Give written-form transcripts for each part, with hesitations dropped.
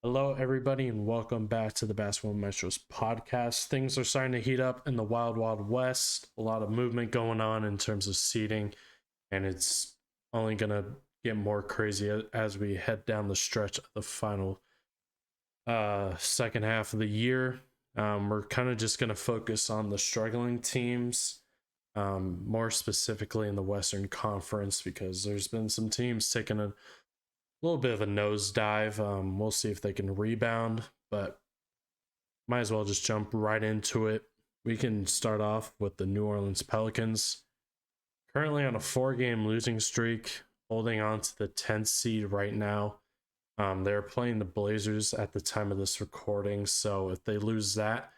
Hello, everybody, and welcome back to the Basketball Maestros podcast. Things are starting to heat up in the Wild Wild West. A lot of movement going on in terms of seeding, and it's only going to get more crazy as we head down the stretch of the final second half of the year. We're kind of just going to focus on the struggling teams, more specifically in the Western Conference, because there's been some teams taking a little bit of a nosedive. We'll see if they can rebound, but might as well just jump right into it. We can start off with the New Orleans Pelicans, currently on a 4 game losing streak, holding on to the 10th seed right now. They're playing the Blazers at the time of this recording, so if they lose that,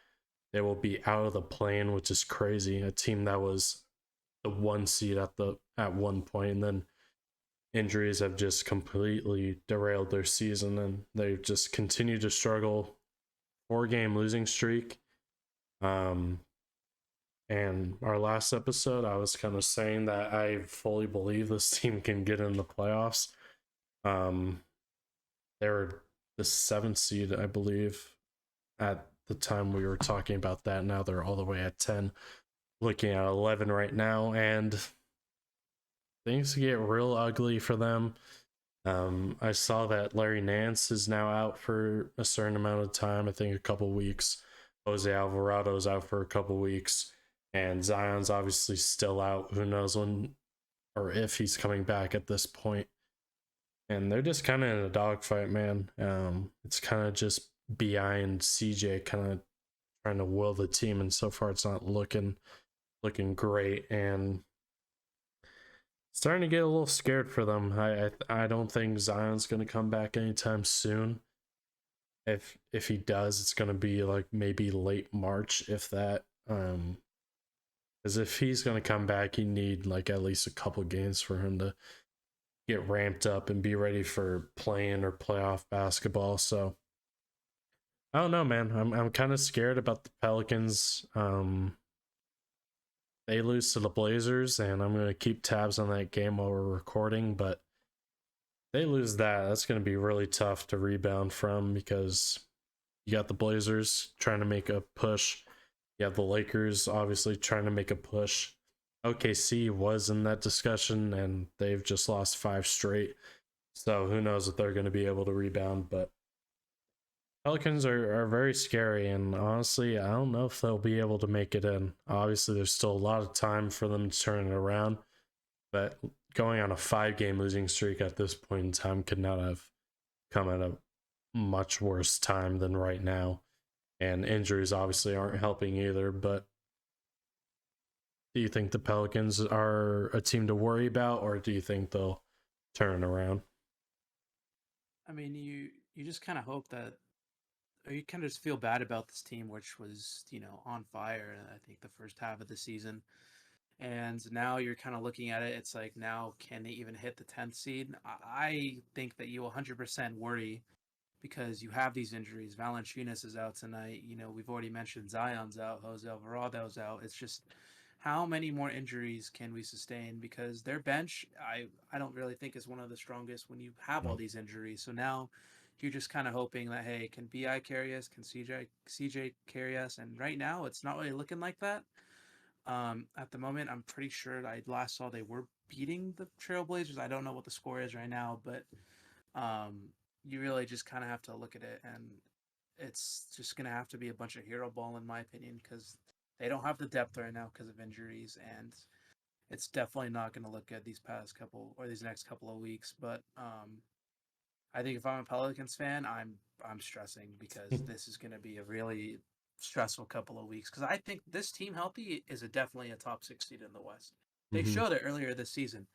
they will be out of the play-in, which is crazy. A team that was the 1 seed at one point, and then injuries have just completely derailed their season, and they've just continued to struggle. 4 game losing streak. And our last episode, I was kind of saying that I fully believe this team can get in the playoffs. They were the 7th seed, I believe, at the time we were talking about that. Now they're all the way at 10, looking at 11 right now, and things get real ugly for them. I saw that Larry Nance is now out for a certain amount of time. I think a couple weeks. Jose Alvarado's out for a couple weeks, and Zion's obviously still out. Who knows when or if he's coming back at this point. And they're just kind of in a dogfight, man. It's kind of just Bi and CJ kind of trying to will the team, and so far it's not looking great. And starting to get a little scared for them. I don't think Zion's going to come back anytime soon. If he does, it's going to be like maybe late March, if that. Because if he's going to come back, you need like at least a couple games for him to get ramped up and be ready for playing or playoff basketball. So I don't know, man. I'm kind of scared about the Pelicans. They lose to the Blazers, and I'm going to keep tabs on that game while we're recording. But they lose that, that's going to be really tough to rebound from, because you got the Blazers trying to make a push. You have the Lakers obviously trying to make a push. OKC was in that discussion, and they've just lost 5 straight. So who knows if they're going to be able to rebound. But Pelicans are very scary, and honestly, I don't know if they'll be able to make it in. Obviously, there's still a lot of time for them to turn it around, but going on a 5 game losing streak at this point in time could not have come at a much worse time than right now. And injuries obviously aren't helping either. But do you think the Pelicans are a team to worry about, or do you think they'll turn around? I mean, you just kind of hope that, or you kind of just feel bad about this team, which was on fire. I think the first half of the season, and now you're kind of looking at it. It's like, now can they even hit the 10th seed? I think that you 100% worry because you have these injuries. Valanciunas is out tonight. We've already mentioned Zion's out, Jose Alvarado's out. It's just, how many more injuries can we sustain? Because their bench, I don't really think is one of the strongest when you have all No. these injuries. So now you're just kind of hoping that, hey, can Bi carry us? Can CJ carry us? And right now it's not really looking like that. At the moment, I'm pretty sure I last saw they were beating the Trailblazers. I don't know what the score is right now, but um, you really just kind of have to look at it, and it's just gonna have to be a bunch of hero ball, in my opinion, because they don't have the depth right now because of injuries, and it's definitely not gonna look good these next couple of weeks. But I think if I'm a Pelicans fan, I'm stressing because this is gonna be a really stressful couple of weeks, because I think this team healthy is definitely a top 6 seed in the West. They Mm-hmm. showed it earlier this season,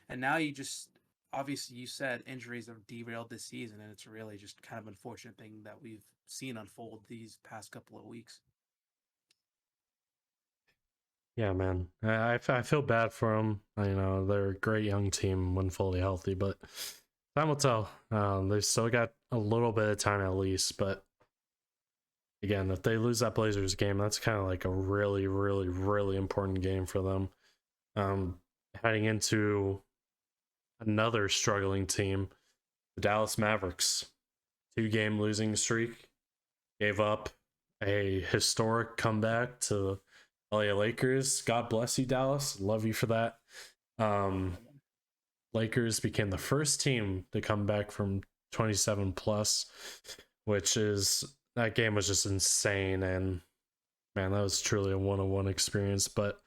and now you just, obviously, you said injuries have derailed this season, and it's really just kind of unfortunate thing that we've seen unfold these past couple of weeks. Yeah, man. I feel bad for them. You know, they're a great young team when fully healthy, but time will tell. They still got a little bit of time at least, but again, if they lose that Blazers game, that's kind of like a really, really, really important game for them. Um, Heading into another struggling team, the Dallas Mavericks, 2-game losing streak, gave up a historic comeback to LA Lakers. God bless you, Dallas. Love you for that. Lakers became the first team to come back from 27 plus, which is, that game was just insane. And man, that was truly a one-on-one experience. But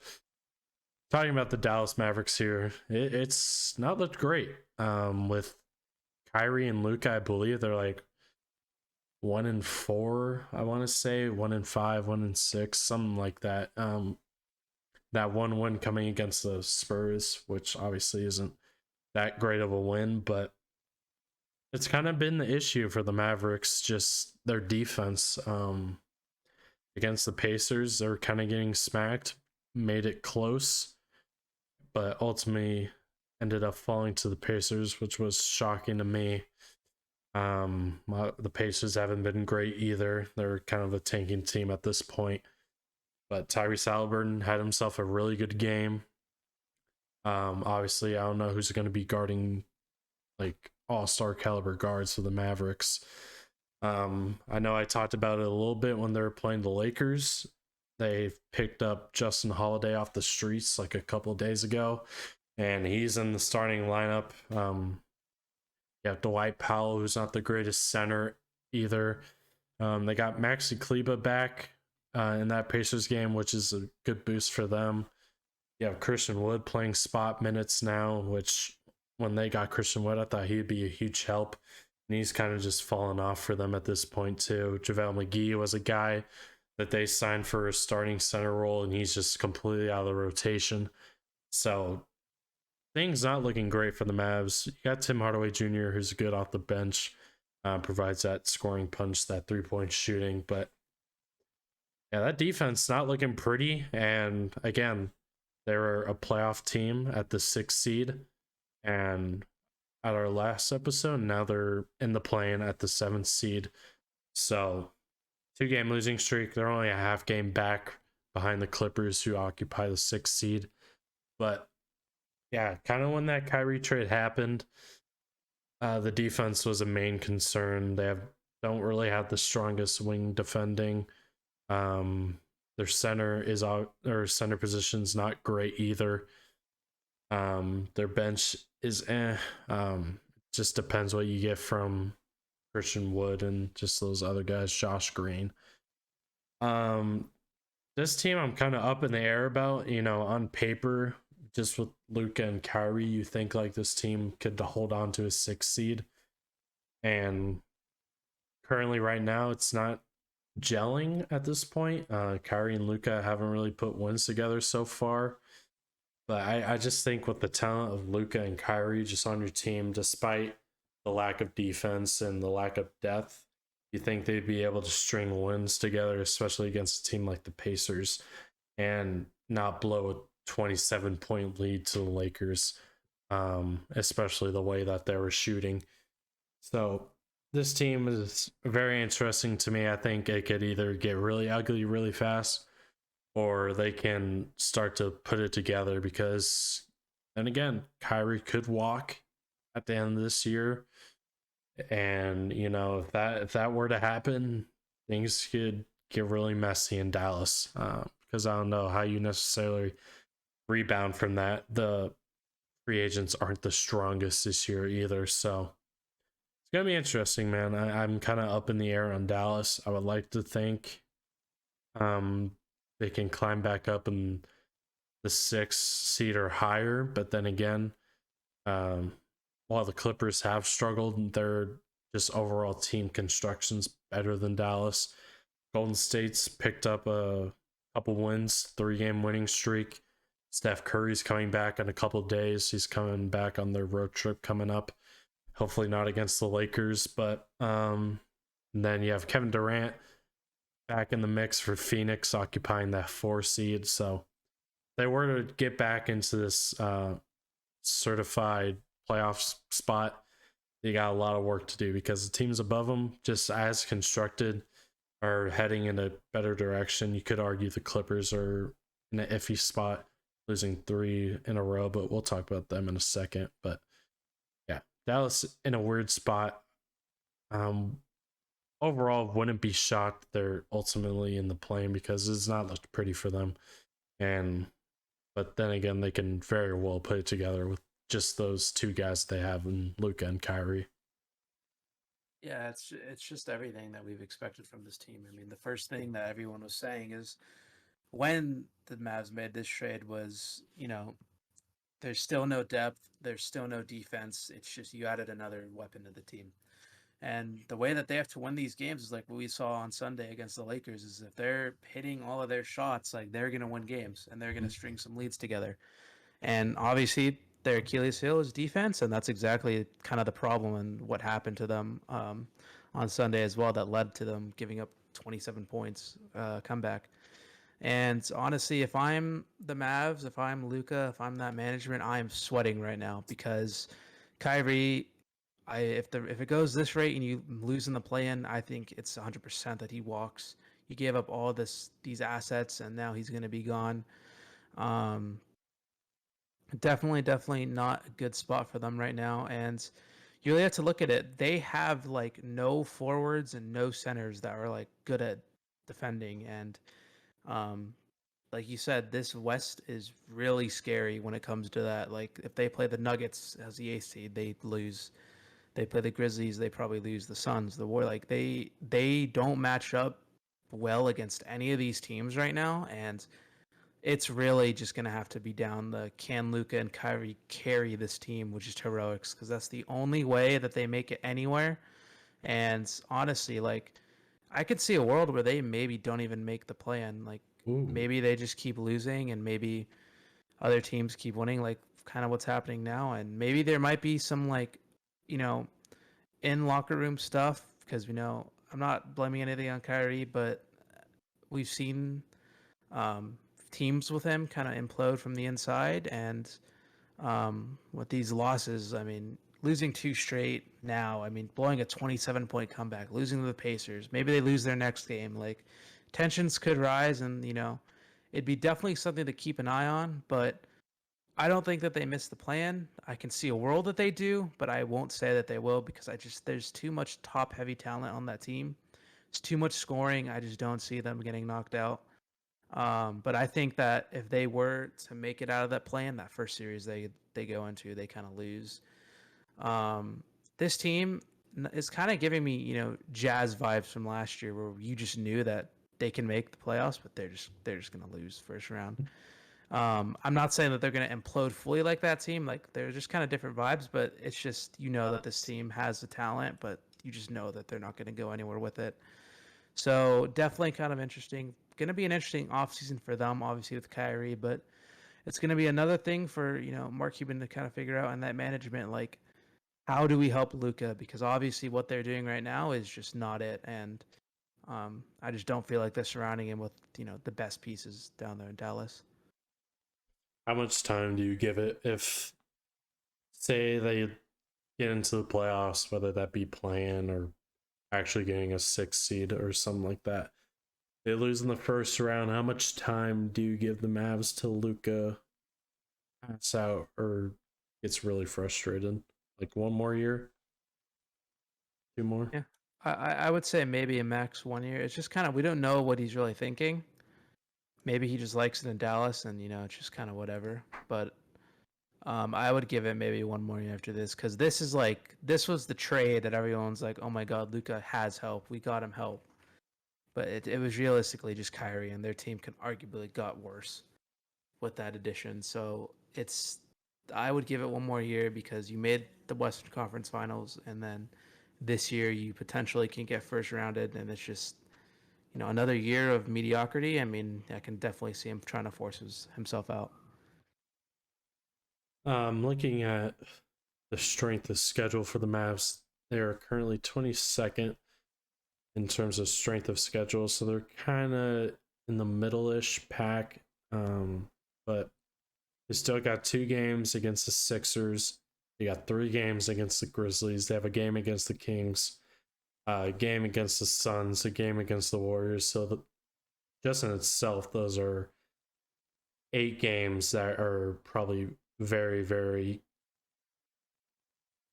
talking about the Dallas Mavericks here, it's not looked great. With Kyrie and Luka, I believe they're like 1-4. I want to say 1-5, 1-6, something like that. That 1-1 coming against the Spurs, which obviously isn't that great of a win, but it's kind of been the issue for the Mavericks, just their defense. Against the Pacers, they're kind of getting smacked, made it close, but ultimately ended up falling to the Pacers, which was shocking to me. The Pacers haven't been great either. They're kind of a tanking team at this point. But Tyrese Haliburton had himself a really good game. Obviously, I don't know who's going to be guarding like all-star caliber guards for the Mavericks. I know I talked about it a little bit when they were playing the Lakers. They picked up Justin Holiday off the streets like a couple days ago, and he's in the starting lineup. You have Dwight Powell, who's not the greatest center either. They got Maxi Kleba back in that Pacers game, which is a good boost for them. You have Christian Wood playing spot minutes now, which when they got Christian Wood, I thought he'd be a huge help. And he's kind of just fallen off for them at this point too. JaVale McGee was a guy that they signed for a starting center role, and he's just completely out of the rotation. So things not looking great for the Mavs. You got Tim Hardaway Jr., who's good off the bench, provides that scoring punch, that 3-point shooting. But yeah, that defense not looking pretty. And again, they were a playoff team at the 6th seed, and at our last episode, now they're in the play-in at the 7th seed. So 2-game losing streak. They're only a half game back behind the Clippers, who occupy the 6th seed. But yeah, kind of when that Kyrie trade happened, the defense was a main concern. They don't really have the strongest wing defending. Their center is out, or center position's not great either. Their bench is just depends what you get from Christian Wood and just those other guys, Josh Green. This team I'm kind of up in the air about. On paper, just with Luka and Kyrie, you think like this team could hold on to a 6th seed. And currently right now it's not gelling at this point. Kyrie and Luka haven't really put wins together so far. But I just think with the talent of Luka and Kyrie just on your team, despite the lack of defense and the lack of depth, you think they'd be able to string wins together, especially against a team like the Pacers, and not blow a 27-point lead to the Lakers, especially the way that they were shooting. So this team is very interesting to me. I think it could either get really ugly really fast, or they can start to put it together, because then again, Kyrie could walk at the end of this year. And if that were to happen, things could get really messy in Dallas, because I don't know how you necessarily rebound from that. The free agents aren't the strongest this year either, so it's gonna be interesting, man. I'm kind of up in the air on Dallas. I would like to think they can climb back up in the 6th seed or higher, but then again, while the Clippers have struggled, their just overall team construction's better than Dallas. Golden State's picked up a couple wins, 3-game winning streak. Steph Curry's coming back in a couple days. He's coming back on their road trip coming up. Hopefully not against the Lakers, but then you have Kevin Durant back in the mix for Phoenix, occupying that 4 seed. So they were to get back into this certified playoff spot, they got a lot of work to do, because the teams above them, just as constructed, are heading in a better direction. You could argue the Clippers are in an iffy spot, losing 3 in a row, but we'll talk about them in a second. But yeah, Dallas in a weird spot. overall wouldn't be shocked they're ultimately in the plane because it's not looked pretty for them. And but then again, they can very well put it together with just those two guys they have in Luka and Kyrie. Yeah, it's just everything that we've expected from this team. I mean, the first thing that everyone was saying is when the Mavs made this trade was, there's still no depth, there's still no defense. It's just you added another weapon to the team. And the way that they have to win these games is like what we saw on Sunday against the Lakers is if they're hitting all of their shots, like they're going to win games and they're going to string some leads together. And obviously their Achilles heel is defense, and that's exactly kind of the problem and what happened to them on Sunday as well that led to them giving up 27 points comeback. And honestly, if I'm the Mavs, if I'm Luka, if I'm that management, I am sweating right now because Kyrie, if it goes this rate and you lose in the play-in, I think it's 100% that he walks. He gave up all these assets, and now he's going to be gone. Um, definitely not a good spot for them right now. And you really have to look at it. They have like no forwards and no centers that are like good at defending. And um, like you said, this West is really scary when it comes to that. Like if they play the Nuggets as the eighth seed, they lose. They play the Grizzlies, they probably lose. The Suns, the War, like they don't match up well against any of these teams right now, and it's really just gonna have to be down the can Luka and Kyrie carry this team, which is heroics, because that's the only way that they make it anywhere. And honestly, like I could see a world where they maybe don't even make the play-in. Like Ooh. maybe they just keep losing, and maybe other teams keep winning, like kind of what's happening now. And maybe there might be some like, you know, in locker room stuff because I'm not blaming anything on Kyrie, but we've seen um, teams with him kind of implode from the inside, and with these losses, I mean, losing two straight now, I mean, blowing a 27-point comeback, losing to the Pacers, maybe they lose their next game, like tensions could rise, and it'd be definitely something to keep an eye on, but I don't think that they missed the plan. I can see a world that they do, but I won't say that they will because there's too much top heavy talent on that team. It's too much scoring. I just don't see them getting knocked out. But I think that if they were to make it out of that plan, that first series they go into, they kind of lose. Um, this team is kind of giving me, Jazz vibes from last year, where you just knew that they can make the playoffs, but they're just gonna lose first round. I'm not saying that they're going to implode fully like that team. Like they're just kind of different vibes, but it's just that this team has the talent, but you just know that they're not going to go anywhere with it. So definitely kind of interesting. Going to be an interesting offseason for them, obviously with Kyrie, but it's going to be another thing for Mark Cuban to kind of figure out and that management. Like, how do we help Luka? Because obviously what they're doing right now is just not it, and I just don't feel like they're surrounding him with the best pieces down there in Dallas. How much time do you give it if, say, they get into the playoffs, whether that be playing or actually getting a sixth seed or something like that? They lose in the first round. How much time do you give the Mavs till Luka pass out or gets really frustrated? Like one more year, two more. Yeah, I would say maybe a max 1 year. It's just kind of we don't know what he's really thinking. Maybe he just likes it in Dallas, and it's just kind of whatever. But I would give it maybe one more year after this because this was the trade that everyone's like, oh my god, Luka has help. We got him help, but it was realistically just Kyrie, and their team could arguably got worse with that addition. So I would give it one more year because you made the Western Conference Finals, and then this year you potentially can get first rounded, and it's just another year of mediocrity. I mean, I can definitely see him trying to force himself out. Looking at the strength of schedule for the Mavs, they are currently 22nd in terms of strength of schedule, so they're kind of in the middle-ish pack. But they still got 2 games against the Sixers. They got 3 games against the Grizzlies. They have a game against the Kings, a game against the Suns, a game against the Warriors. So just in itself, those are 8 games that are probably very, very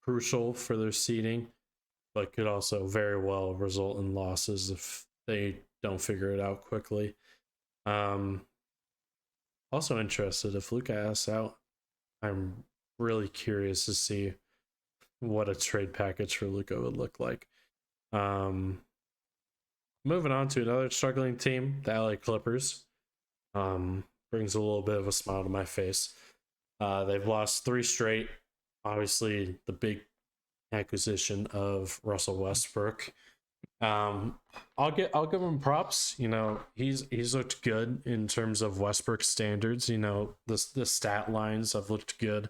crucial for their seeding. but could also very well result in losses if they don't figure it out quickly. Um, Also interested if Luka asks out. I'm really curious to see what a trade package for Luka would look like. Um, Moving on to another struggling team, the LA Clippers. Brings a little bit of a smile to my face. They've lost 3 straight. Obviously, the big acquisition of Russell Westbrook. Um, I'll give him props. You know, he's looked good in terms of Westbrook standards. You know, the stat lines have looked good.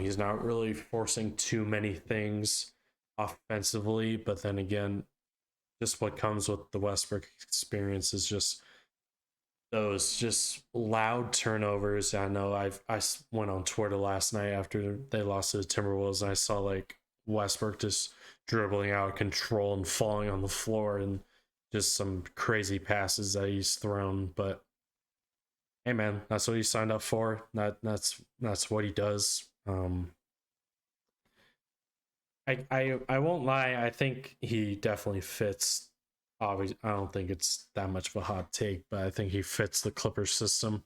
He's not really forcing too many things offensively, but then again, just what comes with the Westbrook experience is just those just loud turnovers. I know I went on Twitter last night after they lost to the Timberwolves, and I saw like Westbrook just dribbling out of control and falling on the floor, and just some crazy passes that he's thrown. But hey, man, that's what he signed up for. That's what he does. I won't lie. I think he definitely fits. Obviously, I don't think it's that much of a hot take, but I think he fits the Clippers system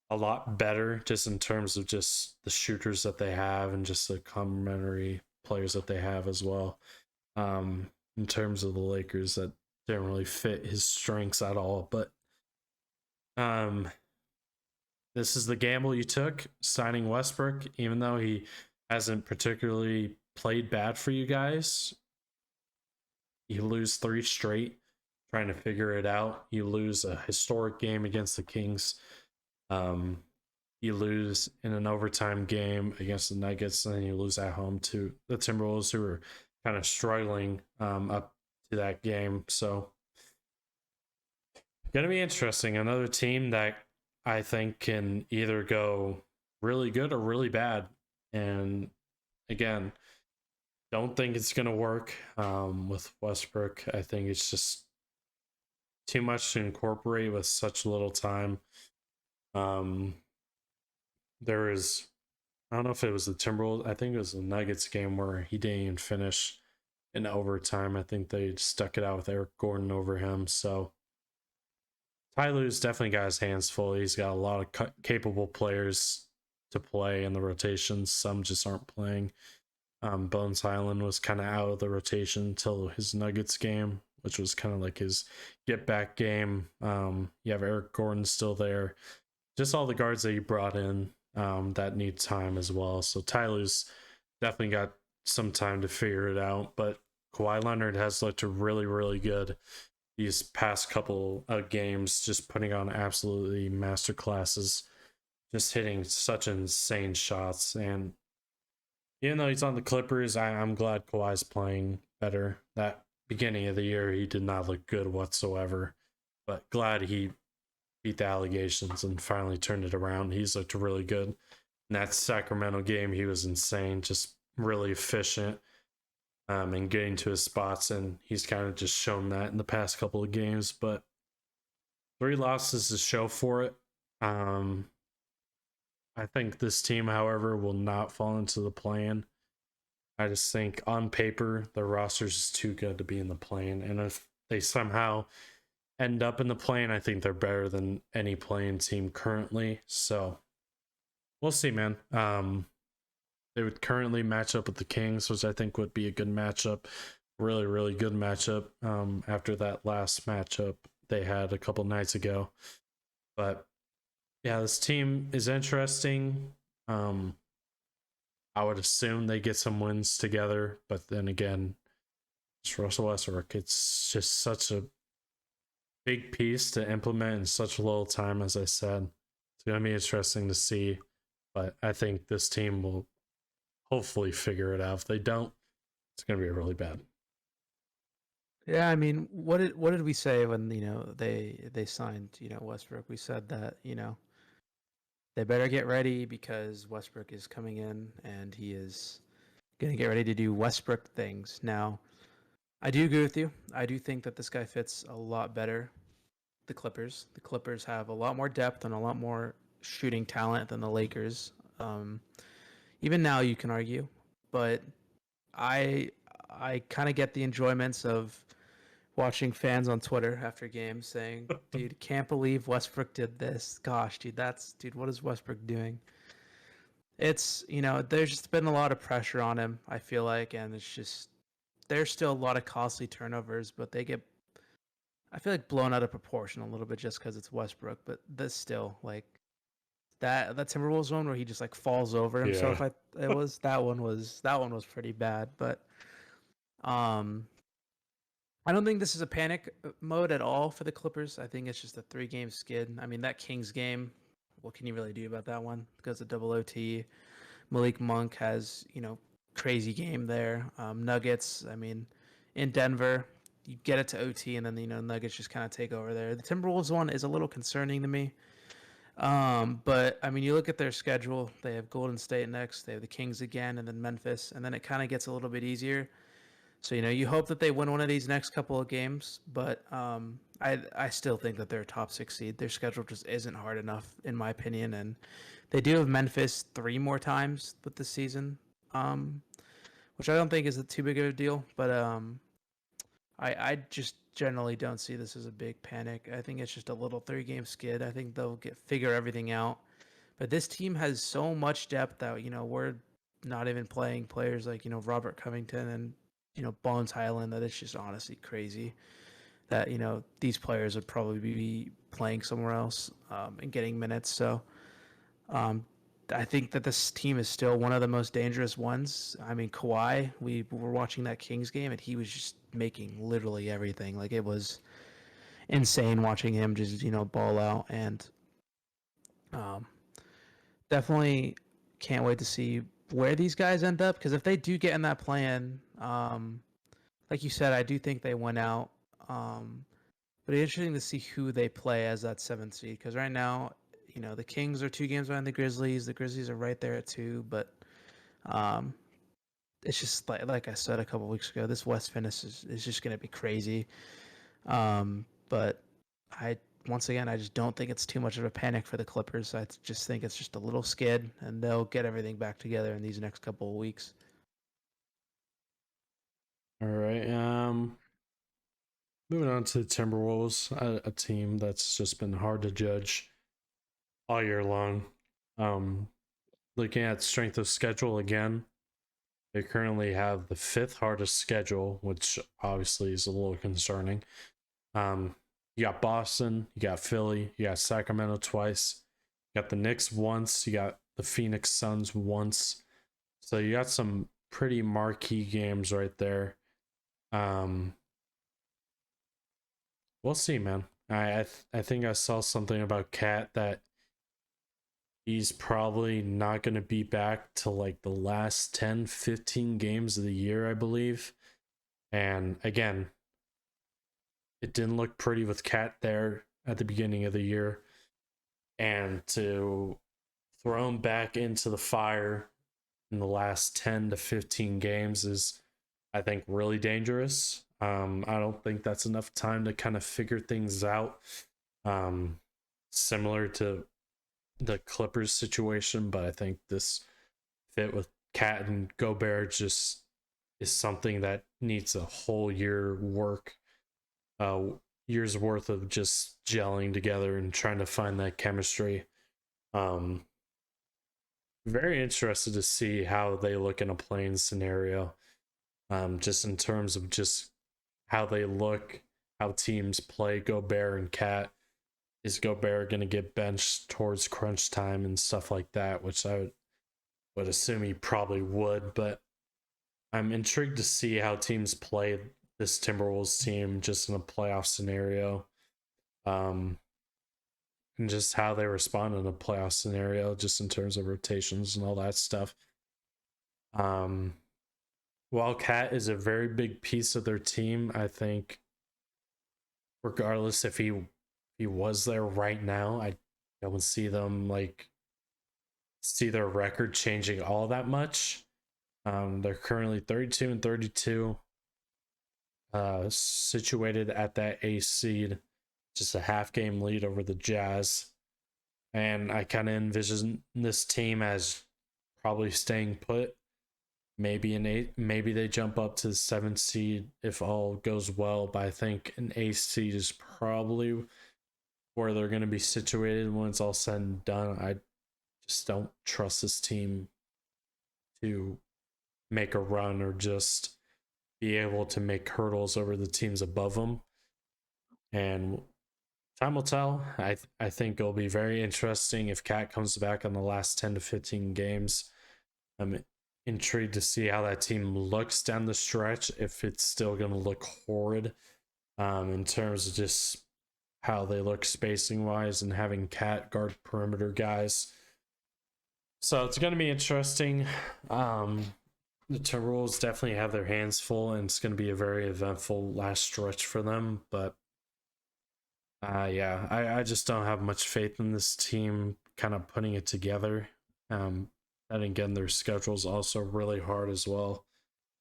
a lot better, just in terms of just the shooters that they have and just the complementary players that they have as well. In terms of the Lakers, that didn't really fit his strengths at all. But um, this is the gamble you took signing Westbrook, even though he hasn't particularly played bad for you guys. You lose 3 straight trying to figure it out. You lose a historic game against the Kings. Um, you lose in an overtime game against the Nuggets, and then you lose at home to the Timberwolves, who were kind of struggling up to that game. So, gonna be interesting. Another team that I think can either go really good or really bad. And again, don't think it's gonna work with Westbrook. I think it's just too much to incorporate with such little time. Um, there is, I don't know if it was the Timberwolves. I think it was the Nuggets game where he didn't even finish in overtime. I think they stuck it out with Eric Gordon over him. So Ty Lue's definitely got his hands full. He's got a lot of capable players to play in the rotations. Some just aren't playing. Bones Highland was kind of out of the rotation until his Nuggets game, which was kind of like his get back game. You have Eric Gordon still there. Just all the guards that you brought in that need time as well. So Tyler's definitely got some time to figure it out. But Kawhi Leonard has looked really, really good these past couple of games, just putting on absolutely master classes, just hitting such insane shots. And even though he's on the Clippers, I'm glad Kawhi's playing better. That beginning of the year, he did not look good whatsoever, but glad he beat the allegations and finally turned it around. He's looked really good. In that Sacramento game, he was insane, just really efficient and getting to his spots, and he's kind of just shown that in the past couple of games. But 3 losses to show for it. I think this team, however, will not fall into the play-in. I just think on paper the roster is too good to be in the play-in, and if they somehow end up in the play-in, I think they're better than any play-in team currently. So we'll see, man. They would currently match up with the Kings, which I think would be a good matchup. Really, really good matchup. After that last matchup they had a couple nights ago, but yeah, this team is interesting. I would assume they get some wins together, but then again, it's Russell Westbrook. It's just such a big piece to implement in such a little time, as I said. It's going to be interesting to see, but I think this team will hopefully figure it out. If they don't, it's going to be really bad. Yeah, I mean, what did we say when they signed Westbrook? We said that they better get ready because Westbrook is coming in and he is going to get ready to do Westbrook things. Now, I do agree with you. I do think that this guy fits a lot better the Clippers. The Clippers have a lot more depth and a lot more shooting talent than the Lakers. Even now, you can argue, but I I kind of get the enjoyments of watching fans on Twitter after games saying, "Dude, can't believe Westbrook did this. Gosh, dude, what is Westbrook doing?" It's, there's just been a lot of pressure on him, I feel like, and it's just there's still a lot of costly turnovers, but they get, I feel like, blown out of proportion a little bit just because it's Westbrook. But that's still like that Timberwolves one where he just like falls over Yeah. himself. That one was pretty bad. But um, I don't think this is a panic mode at all for the Clippers. I think it's just a 3-game skid. I mean, that Kings game, what can you really do about that one? Because of double OT. Malik Monk has, crazy game there. Nuggets, I mean, in Denver, you get it to OT and then, Nuggets just kind of take over there. The Timberwolves one is a little concerning to me. But I mean, you look at their schedule, they have Golden State next, they have the Kings again, and then Memphis, and then it kind of gets a little bit easier. So, you hope that they win one of these next couple of games, but I still think that they're a top 6 seed. Their schedule just isn't hard enough, in my opinion, and they do have Memphis 3 more times with this season, um, which I don't think is too big of a deal. But I just generally don't see this as a big panic. I think it's just a little 3-game skid. I think they'll figure everything out. But this team has so much depth that we're not even playing players like Robert Covington and Bones Highland. That it's just honestly crazy that these players would probably be playing somewhere else and getting minutes. So um, I think that this team is still one of the most dangerous ones. I mean, Kawhi, we were watching that Kings game and he was just making literally everything. Like, it was insane watching him just ball out. And um, definitely can't wait to see where these guys end up, because if they do get in that plan, like you said, I do think they went out. But it's interesting to see who they play as that 7th seed, because right now, the Kings are 2 games behind the Grizzlies. The Grizzlies are right there at 2, but um, it's just like I said a couple weeks ago, this West finish is just going to be crazy. But I once again, I just don't think it's too much of a panic for the Clippers. I just think it's just a little skid, and they'll get everything back together in these next couple of weeks. All right. Moving on to the Timberwolves, a team that's just been hard to judge all year long. Um, Looking at strength of schedule again, they currently have the 5th hardest schedule, which obviously is a little concerning. You got Boston, you got Philly, you got Sacramento twice, you got the Knicks once, you got the Phoenix Suns once. So you got some pretty marquee games right there. We'll see, man. I think I saw something about Cat that he's probably not going to be back till like the last 10, 15 games of the year, I believe. And again, it didn't look pretty with Cat there at the beginning of the year. And to throw him back into the fire in the last 10 to 15 games is, I think, really dangerous. I don't think that's enough time to kind of figure things out. Similar to the Clippers situation, but I think this fit with Cat and Gobert just is something that needs a whole year's worth of just gelling together and trying to find that chemistry. Um, Very interested to see how they look in a playing scenario. Just in terms of just how they look, how teams play Gobert and Cat. Is Gobert going to get benched towards crunch time and stuff like that, which I would assume he probably would, but I'm intrigued to see how teams play this Timberwolves team just in a playoff scenario. Um, and just how they respond in a playoff scenario, just in terms of rotations and all that stuff. While Cat is a very big piece of their team, I think regardless if he was there right now, I don't see them see their record changing all that much. They're currently 32 and 32, situated at that ace seed, just a half game lead over the Jazz. And I kind of envision this team as probably staying put maybe they jump up to the 7th seed if all goes well, but I think an 8th seed is probably where they're going to be situated when it's all said and done. I just don't trust this team to make a run or just be able to make hurdles over the teams above them. And time will tell. I think it'll be very interesting if Cat comes back on the last 10 to 15 games. I'm intrigued to see how that team looks down the stretch, if it's still going to look horrid in terms of just how they look spacing wise and having Cat guard perimeter guys. So it's going to be interesting. The Timberwolves definitely have their hands full, and it's going to be a very eventful last stretch for them. But yeah, I just don't have much faith in this team kind of putting it together. And again, their schedule's also really hard as well,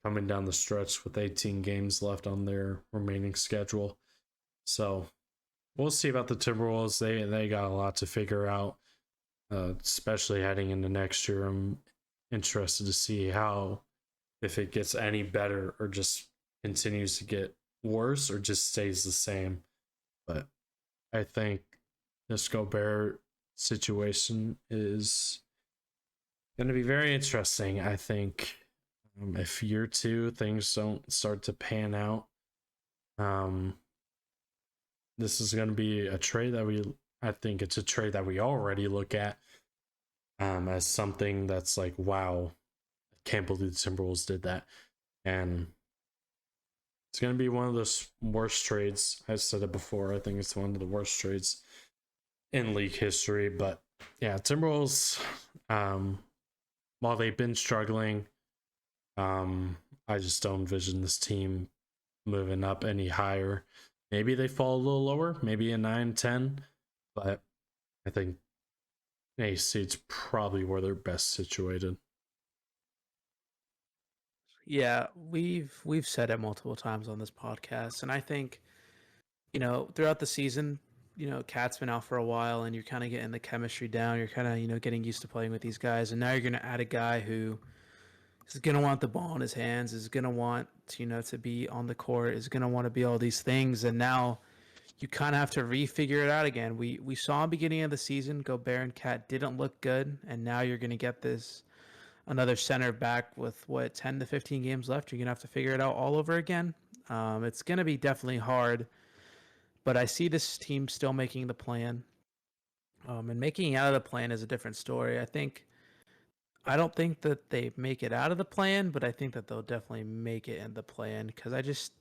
coming down the stretch with 18 games left on their remaining schedule. So we'll see about the Timberwolves. They got a lot to figure out, especially heading into next year. I'm interested to see how, if it gets any better or just continues to get worse or just stays the same. But I think this Gobert situation is going to be very interesting. I think if year 2 things don't start to pan out, this is going to be a trade that I think it's a trade that we already look at as something that's like, wow, I can't believe the Timberwolves did that. And it's going to be one of the worst trades. I said it before. I think it's one of the worst trades in league history. But yeah, Timberwolves, while they've been struggling, I just don't envision this team moving up any higher. Maybe they fall a little lower, maybe a 9-10, but I think AC's probably where they're best situated. Yeah, we've said it multiple times on this podcast, and I think, throughout the season, Cat's been out for a while, and you're kind of getting the chemistry down. You're kind of getting used to playing with these guys, and now you're going to add a guy who is going to want the ball in his hands, is going to want to be on the court, is going to want to be all these things, and now you kind of have to refigure it out again. We saw beginning of the season, Gobert and Cat didn't look good, and now you're going to get another center back with 10 to 15 games left. You're going to have to figure it out all over again. It's going to be definitely hard, but I see this team still making the plan. And making out of the plan is a different story. I don't think that they make it out of the plan, but I think that they'll definitely make it in the plan, because I just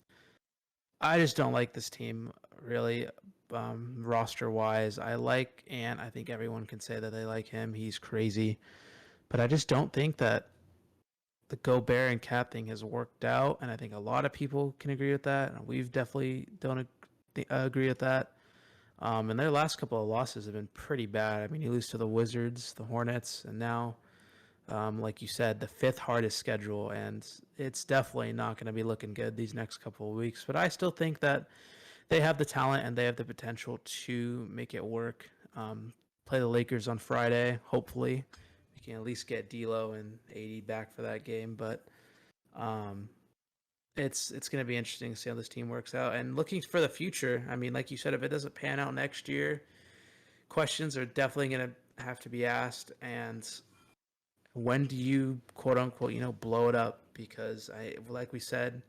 don't like this team really, roster wise. I like Ant. I think everyone can say that they like him. He's crazy, but I just don't think that the Gobert and Cat thing has worked out, and I think a lot of people can agree with that. And we've definitely don't agree with that. And their last couple of losses have been pretty bad. I mean, you lose to the Wizards, the Hornets, and now, like you said, the 5th hardest schedule, and it's definitely not going to be looking good these next couple of weeks. But I still think that they have the talent and they have the potential to make it work. Play the Lakers on Friday, hopefully. We can at least get D'Lo and AD back for that game. But it's going to be interesting to see how this team works out. And looking for the future, I mean, like you said, if it doesn't pan out next year, questions are definitely going to have to be asked. And when do you, quote unquote, blow it up? Because like we said,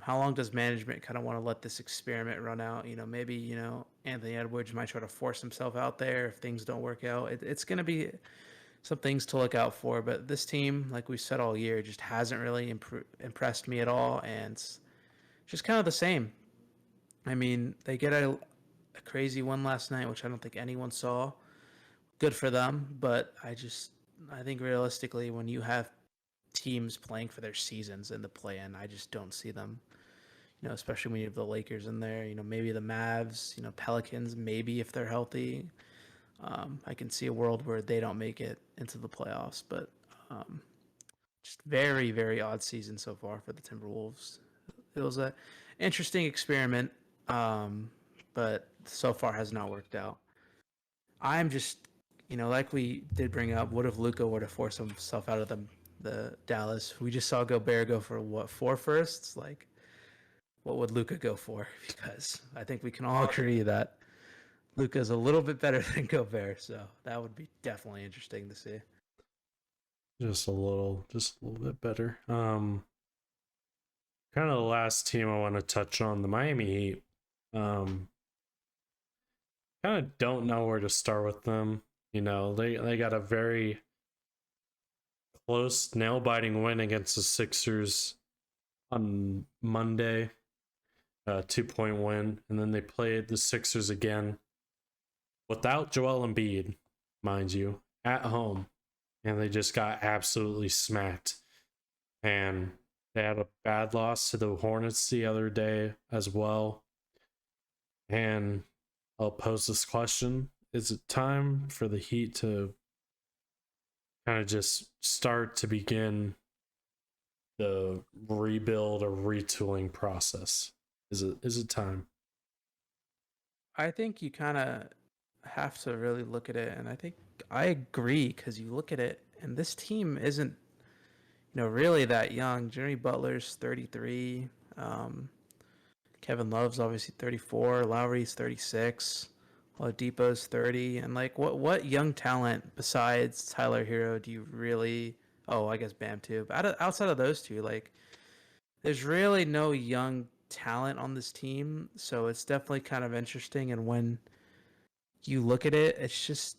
how long does management kind of want to let this experiment run out? Maybe, Anthony Edwards might try to force himself out there if things don't work out. It's going to be some things to look out for. But this team, like we said all year, just hasn't really impressed me at all. And it's just kind of the same. I mean, they get a crazy one last night, which I don't think anyone saw. Good for them. But I think realistically, when you have teams playing for their seasons in the play-in, I just don't see them. Especially when you have the Lakers in there. Maybe the Mavs. Pelicans. Maybe if they're healthy, I can see a world where they don't make it into the playoffs. But just very, very odd season so far for the Timberwolves. It was an interesting experiment, but so far has not worked out. I'm just, like we did bring up, what if Luka were to force himself out of the the Dallas. We just saw Gobert go for what, 4 firsts? Like, what would Luka go for? Because I think we can all agree that Luka's a little bit better than Gobert, so that would be definitely interesting to see. Just a little bit better. Kind of the last team I want to touch on, the Miami Heat. Kind of don't know where to start with them. You know, they got a very close, nail-biting win against the Sixers on Monday, 2-point win, and then they played the Sixers again without Joel Embiid, mind you, at home, and they just got absolutely smacked. And they had a bad loss to the Hornets the other day as well. And I'll pose this question: is it time for the Heat to kind of just start to begin the rebuild or retooling process? Is it time? I think you kind of have to really look at it, and I think I agree because you look at it, and this team isn't, really that young. Jimmy Butler's 33. Kevin Love's obviously 34. Lowry's 36. Oladipo's 30. And like, what young talent besides Tyler Hero do you really? Oh, I guess Bam too. But outside of those two, like, there's really no young talent on this team. So it's definitely kind of interesting. And when you look at it, it's just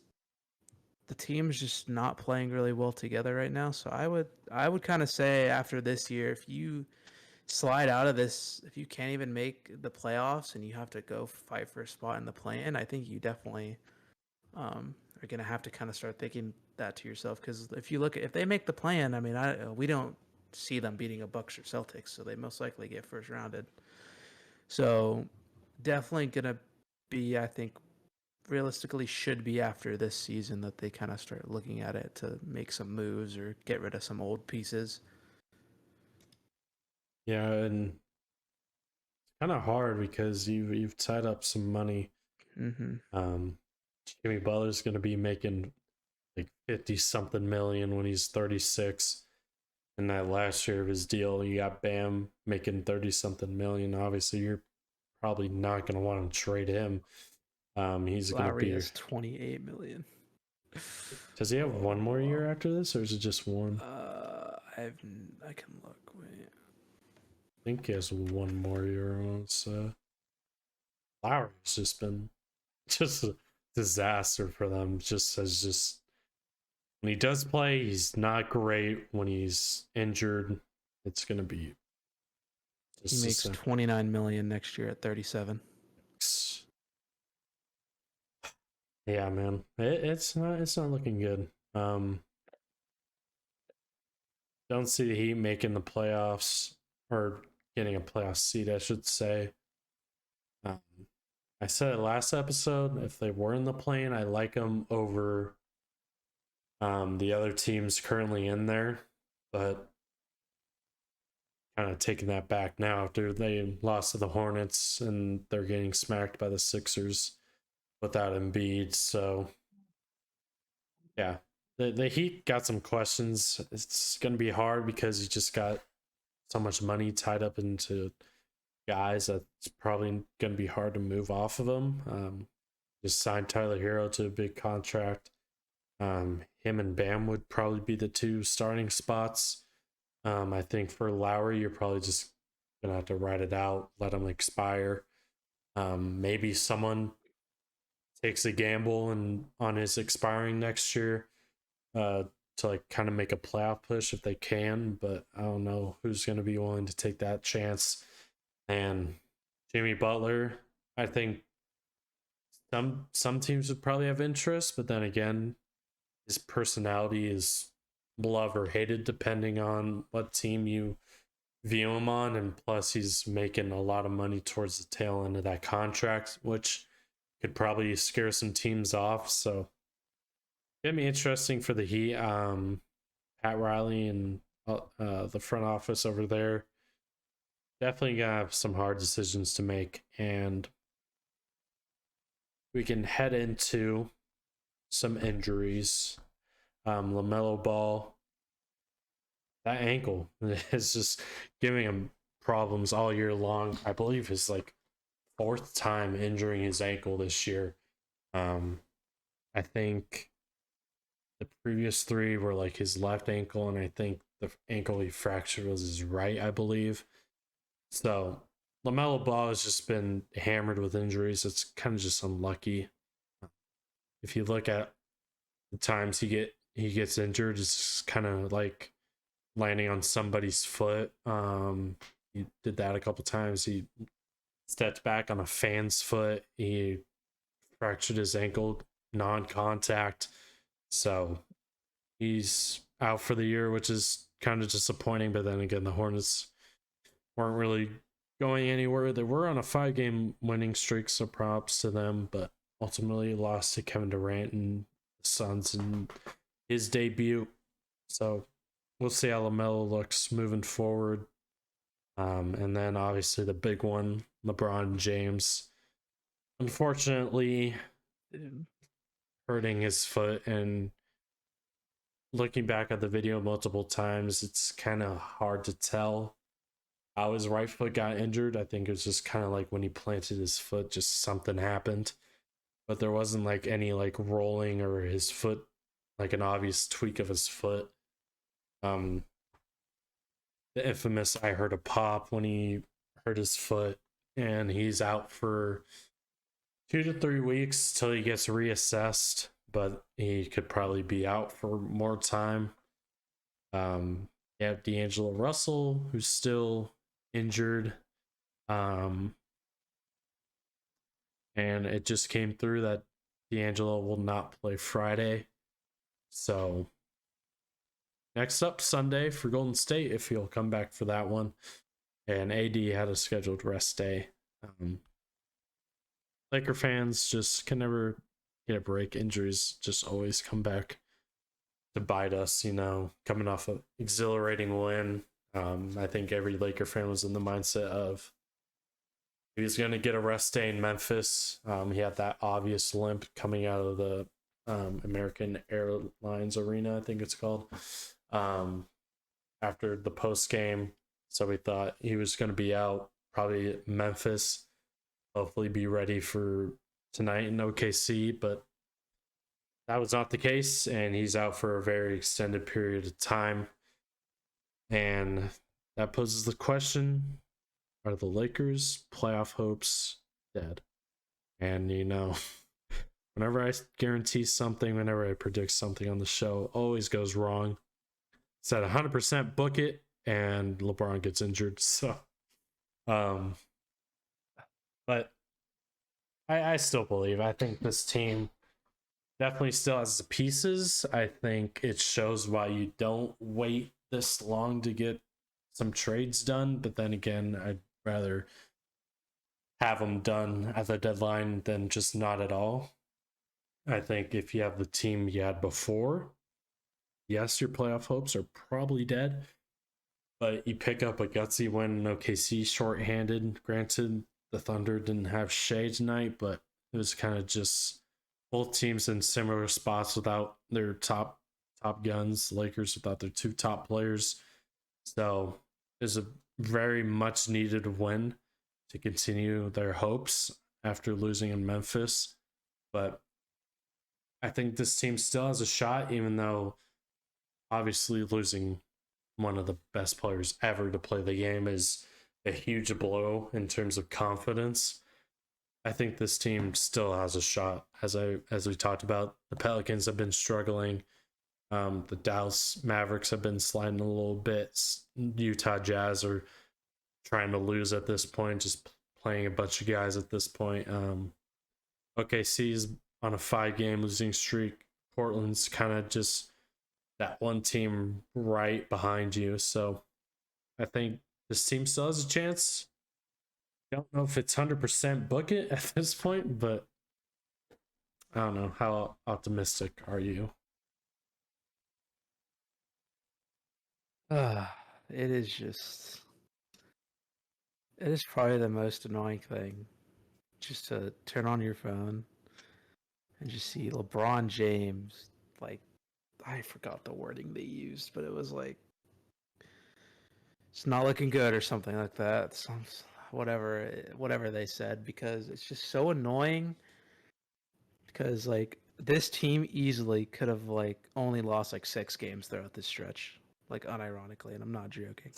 the team's just not playing really well together right now. So I would kind of say after this year, if you slide out of this, if you can't even make the playoffs and you have to go fight for a spot in the play-in, I think you definitely are gonna have to kind of start thinking that to yourself. Because if you look at, if they make the play-in, I mean, we don't see them beating a Bucks or Celtics, so they most likely get first rounded. So definitely gonna be, I think, realistically should be after this season that they kind of start looking at it to make some moves or get rid of some old pieces. Yeah, and it's kind of hard because you've tied up some money. Mm-hmm. Jimmy Butler's going to be making like 50 something million when he's 36. And that last year of his deal, you got Bam making 30 something million. Obviously, you're probably not going to want to trade him. He's going to Lowry be. has 28 million. Does he have one more year after this, or is it just one? I can look. Wait. I think he has one more year. Lowry's just been just a disaster for them. Just when he does play, he's not great. When he's injured, it's gonna be. He makes 29 million next year at 37. Yeah, man, it's not looking good. Don't see the Heat making the playoffs or getting a playoff seed, I should say. I said it last episode. If they were in the play-in, I like them over the other teams currently in there, but kind of taking that back now after they lost to the Hornets and they're getting smacked by the Sixers without Embiid. So yeah, the Heat got some questions. It's gonna be hard because you just got so much money tied up into guys that's probably gonna be hard to move off of them. Just signed Tyler Hero to a big contract. Him and Bam would probably be the two starting spots. I think for Lowry, you're probably just gonna have to ride it out, let him expire. Maybe someone takes a gamble and on his expiring next year, to like kind of make a playoff push if they can, but I don't know who's gonna be willing to take that chance. And Jimmy Butler, I think some teams would probably have interest, but then again, his personality is love or hated depending on what team you view him on. And plus, he's making a lot of money towards the tail end of that contract, which could probably scare some teams off. So, it'd be interesting for the Heat. Pat Riley and the front office over there definitely gonna have some hard decisions to make, and we can head into some injuries. LaMelo Ball that ankle is just giving him problems all year long. I believe his like fourth time injuring his ankle this year. Um, I think the previous three were like his left ankle, and I think the ankle he fractured was his right, I believe. So LaMelo Ball has just been hammered with injuries. It's kind of just unlucky. If you look at the times he gets injured, it's kind of like landing on somebody's foot. He did that a couple times. He stepped back on a fan's foot. He fractured his ankle non-contact. So he's out for the year, which is kind of disappointing. But then again, the Hornets weren't really going anywhere. They were on a 5-game winning streak, so props to them. But ultimately lost to Kevin Durant and the Suns in his debut. So we'll see how LaMelo looks moving forward. And then obviously the big one, LeBron James. Unfortunately, hurting his foot, and looking back at the video multiple times, it's kind of hard to tell how his right foot got injured. I think it was just kind of like when he planted his foot, just something happened. But there wasn't like any like rolling or his foot, like an obvious tweak of his foot. The infamous I heard a pop when he hurt his foot, and he's out for 2 to 3 weeks till he gets reassessed, but he could probably be out for more time. You have D'Angelo Russell, who's still injured. And it just came through that D'Angelo will not play Friday. So next up Sunday for Golden State, if he'll come back for that one. And AD had a scheduled rest day. Laker fans just can never get a break. Injuries just always come back to bite us, coming off an exhilarating win. I think every Laker fan was in the mindset of he was going to get a rest day in Memphis. He had that obvious limp coming out of the American Airlines Arena, I think it's called, after the post game. So we thought he was going to be out, probably at Memphis, hopefully be ready for tonight in OKC, but that was not the case, and he's out for a very extended period of time. And that poses the question, are the Lakers' playoff hopes dead? And whenever I guarantee something, whenever I predict something on the show, always goes wrong. It's at 100% book it, and LeBron gets injured. So, but I still believe. I think this team definitely still has the pieces. I think it shows why you don't wait this long to get some trades done. But then again, I'd rather have them done at the deadline than just not at all. I think if you have the team you had before, yes, your playoff hopes are probably dead. But you pick up a gutsy win in OKC shorthanded. Granted, the Thunder didn't have Shea tonight, but it was kind of just both teams in similar spots without their top guns. Lakers without their two top players. So it's a very much needed win to continue their hopes after losing in Memphis. But I think this team still has a shot, even though obviously losing one of the best players ever to play the game is a huge blow in terms of confidence. I think this team still has a shot. As we talked about, the Pelicans have been struggling. The Dallas Mavericks have been sliding a little bit. Utah Jazz are trying to lose at this point, just playing a bunch of guys at this point. OKC is on a 5-game losing streak. Portland's kind of just that one team right behind you. So I think this team still has a chance. Don't know if it's 100% book it at this point, but I don't know. How optimistic are you? It is probably the most annoying thing, just to turn on your phone and just see LeBron James, like, I forgot the wording they used, but it was like it's not looking good or something like that. Whatever they said, because it's just so annoying. Because like this team easily could have like only lost like 6 games throughout this stretch, like unironically, and I'm not joking.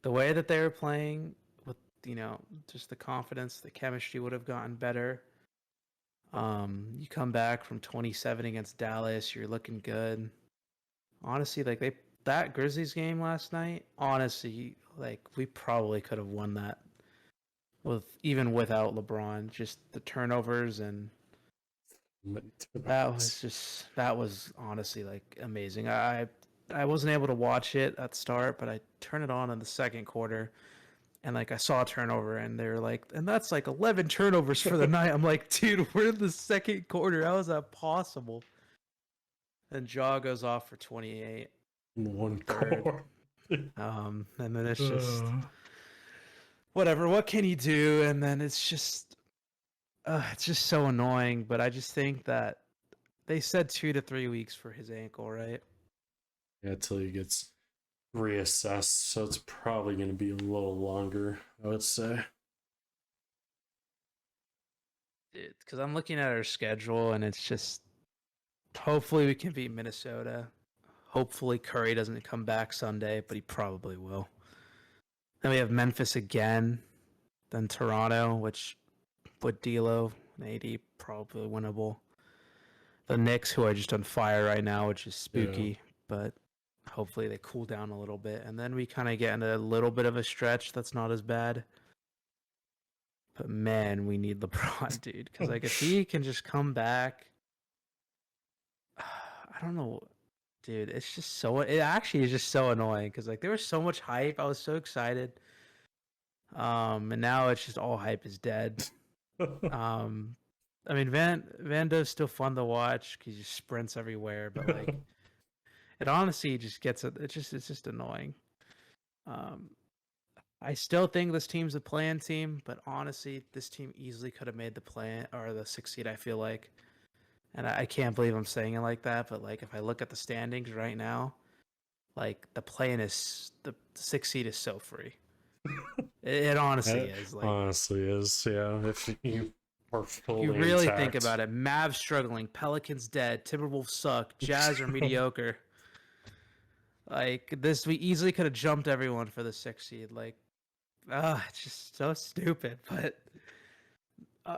The way that they were playing with just the confidence, the chemistry would have gotten better. You come back from 27 against Dallas, you're looking good. Honestly, like that Grizzlies game last night, honestly, like we probably could have won that with even without LeBron. Just the turnovers, and that was honestly like amazing. I wasn't able to watch it at the start, but I turned it on in the second quarter, and like I saw a turnover, and they were like, and that's like 11 turnovers for the night. I'm like, dude, we're in the second quarter. How is that possible? And Ja goes off for 28 in one third. quarter. And then it's just whatever. What can you do? And then it's just so annoying. But I just think that they said 2 to 3 weeks for his ankle, right? Yeah, until he gets reassessed, so it's probably going to be a little longer, I would say. Because I'm looking at our schedule, and it's just hopefully we can beat Minnesota. Hopefully Curry doesn't come back Sunday, but he probably will. Then we have Memphis again, then Toronto, which with D'Lo and AD probably winnable. The Knicks, who are just on fire right now, which is spooky, but hopefully they cool down a little bit. And then we kind of get into a little bit of a stretch that's not as bad. But man, we need LeBron, dude. Because like if he can just come back, I don't know, dude. It's just so. It actually is just so annoying because like there was so much hype. I was so excited. And now it's just all hype is dead. I mean, Vando's still fun to watch because he sprints everywhere, but like, it honestly just gets it. It's just annoying. Um, I still think this team's a play-in team, but honestly, this team easily could have made the play or the 6 seed. I feel like, and I can't believe I'm saying it like that, but like if I look at the standings right now, like the play-in is the 6 seed is so free. It honestly is. Like honestly is, yeah. If you are fully you really intact. think about it, Mavs struggling, Pelicans dead, Timberwolves suck, Jazz are mediocre. Like this, we easily could have jumped everyone for the 6 seed. Like, it's just so stupid. But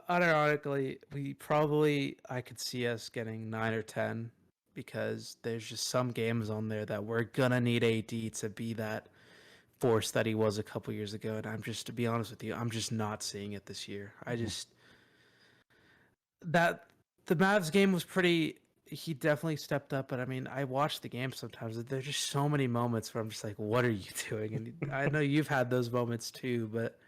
unironically, I could see us getting 9 or 10 because there's just some games on there that we're gonna need AD to be that force that he was a couple years ago. And to be honest with you, I'm just not seeing it this year. That the Mavs game was pretty. He definitely stepped up, but I mean, I watch the game sometimes. There's just so many moments where I'm just like, "What are you doing?" And I know you've had those moments too, but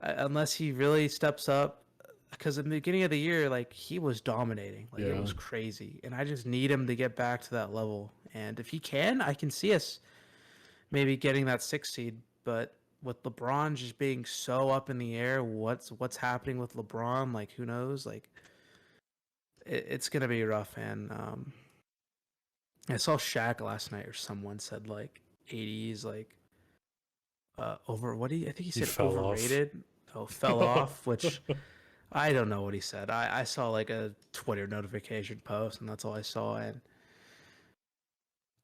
unless he really steps up, because in the beginning of the year, like he was dominating, like it was crazy, and I just need him to get back to that level. And if he can, I can see us maybe getting that 6 seed. But with LeBron just being so up in the air, what's happening with LeBron? Like, who knows? Like it's gonna be rough. And I saw Shaq last night, or someone said like 80s, like over. What do you? I think he said fell overrated. Off. Oh, fell off. Which I don't know what he said. I saw like a Twitter notification post, and that's all I saw. And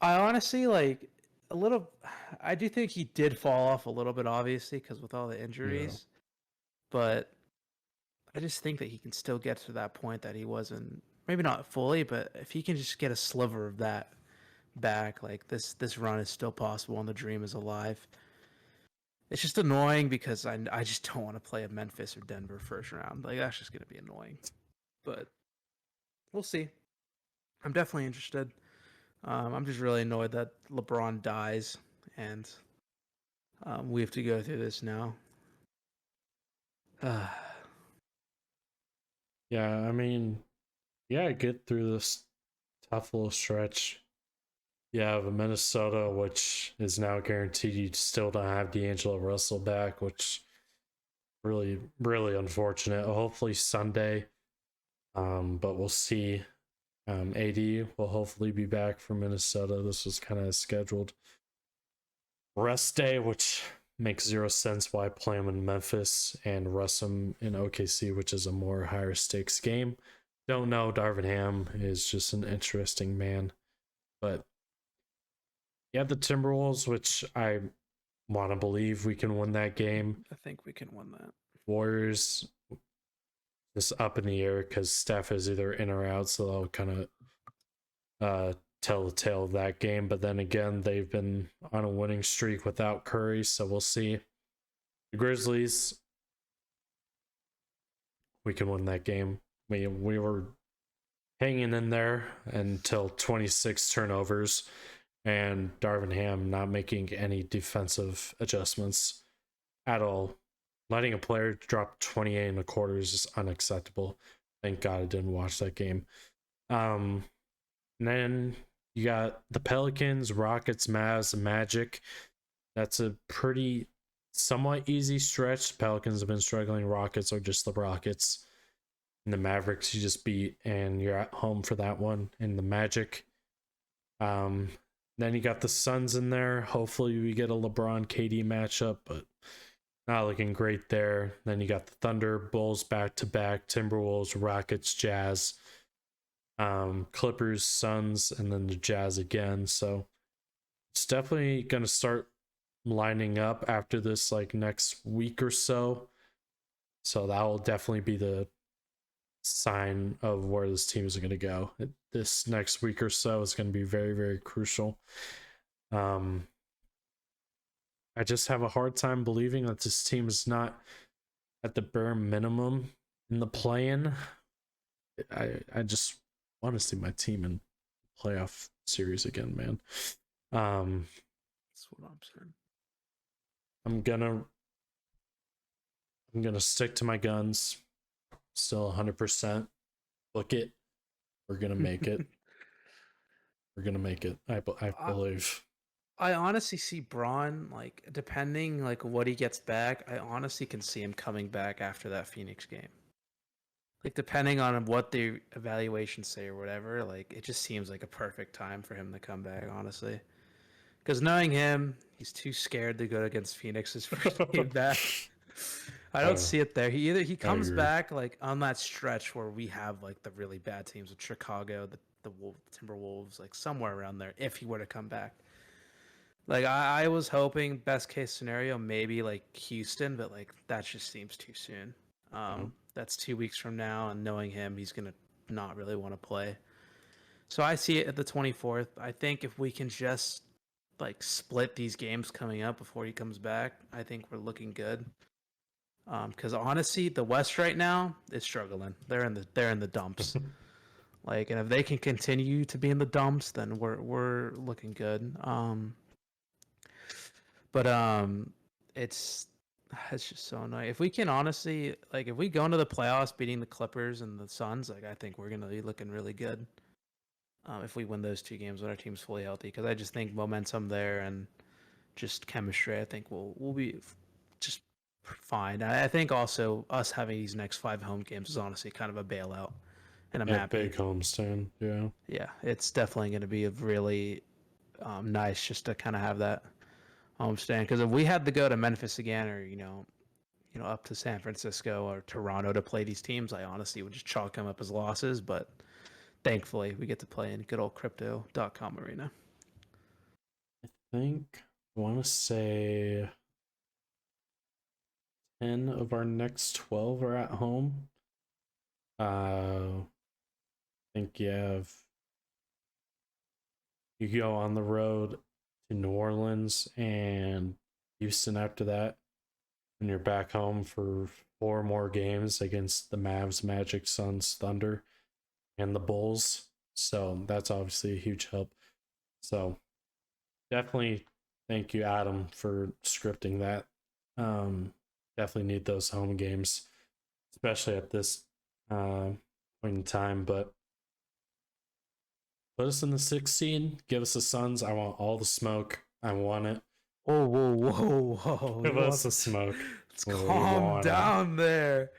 I honestly like a little. I do think he did fall off a little bit, obviously, because with all the injuries. But I just think that he can still get to that point that he wasn't, maybe not fully, but if he can just get a sliver of that back, like this run is still possible and the dream is alive. It's just annoying because I just don't want to play a Memphis or Denver first round. Like that's just gonna be annoying. But we'll see. I'm definitely interested. I'm just really annoyed that LeBron dies and we have to go through this now. Yeah, I mean, get through this tough little stretch. You have Minnesota, which is now guaranteed you still don't have D'Angelo Russell back, which really, really unfortunate. Hopefully Sunday, but we'll see. AD will hopefully be back for Minnesota. This was kind of scheduled. rest day, which makes zero sense why play him in Memphis and rest him in OKC, which is a more higher stakes game. Don't know. Darvin Ham is just an interesting man. But you have the Timberwolves, which I want to believe we can win that game. I think we can win that. Warriors, just up in the air because Steph is either in or out, so they'll kind of tell the tale of that game. But then again, they've been on a winning streak without Curry, so we'll see. The Grizzlies, we can win that game. We were hanging in there until 26 turnovers and Darvin Ham not making any defensive adjustments at all. Letting a player drop 28 and a quarter is just unacceptable. Thank God I didn't watch that game. And then you got the Pelicans, Rockets, Mavs, Magic. That's a pretty somewhat easy stretch. Pelicans have been struggling. Rockets are just the Rockets. And the Mavericks you just beat, and you're at home for that one. And the Magic. Then you got the Suns in there. Hopefully we get a LeBron KD matchup, but not looking great there. Then you got the Thunder, Bulls back to back, Timberwolves, Rockets, Jazz, Clippers, Suns, and then the Jazz again. So it's definitely gonna start lining up after this like next week or so. So that will definitely be the sign of where this team is going to go. This next week or so is going to be very, very crucial. I just have a hard time believing that this team is not at the bare minimum in the play-in. I just want to see my team in playoff series again, man. That's what I'm saying. I'm gonna stick to my guns. Still 100%. Book it. We're gonna make it. We're gonna make it. I believe. I honestly see Braun, like, depending like what he gets back, I honestly can see him coming back after that Phoenix game. Like, depending on what the evaluations say or whatever, like, it just seems like a perfect time for him to come back, honestly. Because knowing him, he's too scared to go against Phoenix's first game back. I don't see it there. He comes back like on that stretch where we have like the really bad teams with Chicago, the Timberwolves, like somewhere around there. If he were to come back, like I was hoping best case scenario maybe like Houston, but like that just seems too soon. That's 2 weeks from now, and knowing him, he's gonna not really want to play. So I see it at the 24th. I think if we can just like split these games coming up before he comes back, I think we're looking good. Because honestly, the West right now is struggling. They're in the dumps. Like, and if they can continue to be in the dumps, then we're looking good. But it's just so annoying. If we can honestly, like, if we go into the playoffs beating the Clippers and the Suns, like, I think we're gonna be looking really good. If we win those 2 games when our team's fully healthy, because I just think momentum there and just chemistry, I think we'll be just fine. I think also us having these next 5 home games is honestly kind of a bailout, and I'm happy. Big homestand, yeah. Yeah, it's definitely going to be a really nice just to kind of have that homestand. Because if we had to go to Memphis again, or up to San Francisco or Toronto to play these teams, I honestly would just chalk them up as losses. But thankfully, we get to play in good old Crypto.com arena. I think I want to say 10 of our next 12 are at home. I think you go on the road to New Orleans and Houston after that, and you're back home for 4 more games against the Mavs, Magic, Suns, Thunder, and the Bulls. So that's obviously a huge help. So definitely thank you, Adam, for scripting that. Definitely need those home games, especially at this point in time. But put us in the 6th seed. Give us the Suns. I want all the smoke. I want it. Whoa. Give us the smoke. Let's calm down there.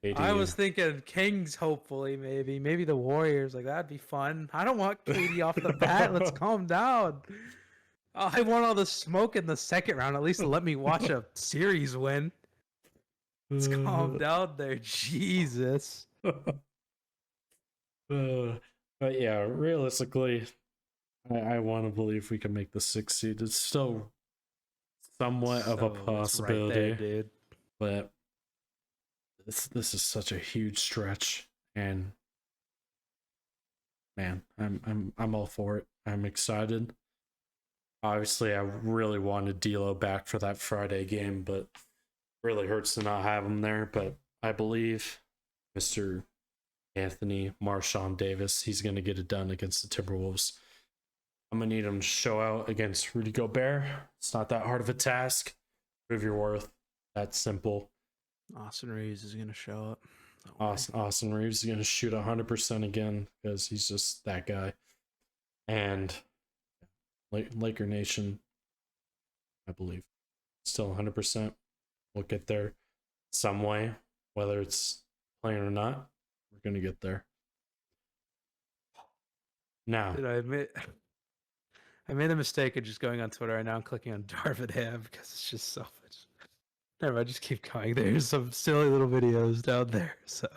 KD. I was thinking Kings, hopefully, maybe the Warriors. Like, that'd be fun. I don't want KD off the bat. Let's calm down. Oh, I want all the smoke in the second round. At least let me watch a series win. Let's calm down there. Jesus. But yeah, realistically, I want to believe we can make the 6th seed. It's still somewhat of a It's right possibility, there, dude. but this is such a huge stretch, and man, I'm all for it. I'm excited. Obviously, I really wanted D'Lo back for that Friday game, but really hurts to not have him there. But I believe Mr. Anthony Marshawn Davis, he's going to get it done against the Timberwolves. I'm going to need him to show out against Rudy Gobert. It's not that hard of a task. Prove your worth. That's simple. Austin Reeves is going to show up. Austin Reeves is going to shoot 100% again because he's just that guy. And Laker Nation, I believe, still 100%. We'll get there some way, whether it's playing or not. We're going to get there. Now, Did I made the mistake of just going on Twitter right now and clicking on Darvin Ham because it's just so much. Never mind, just keep going. There's some silly little videos down there. So,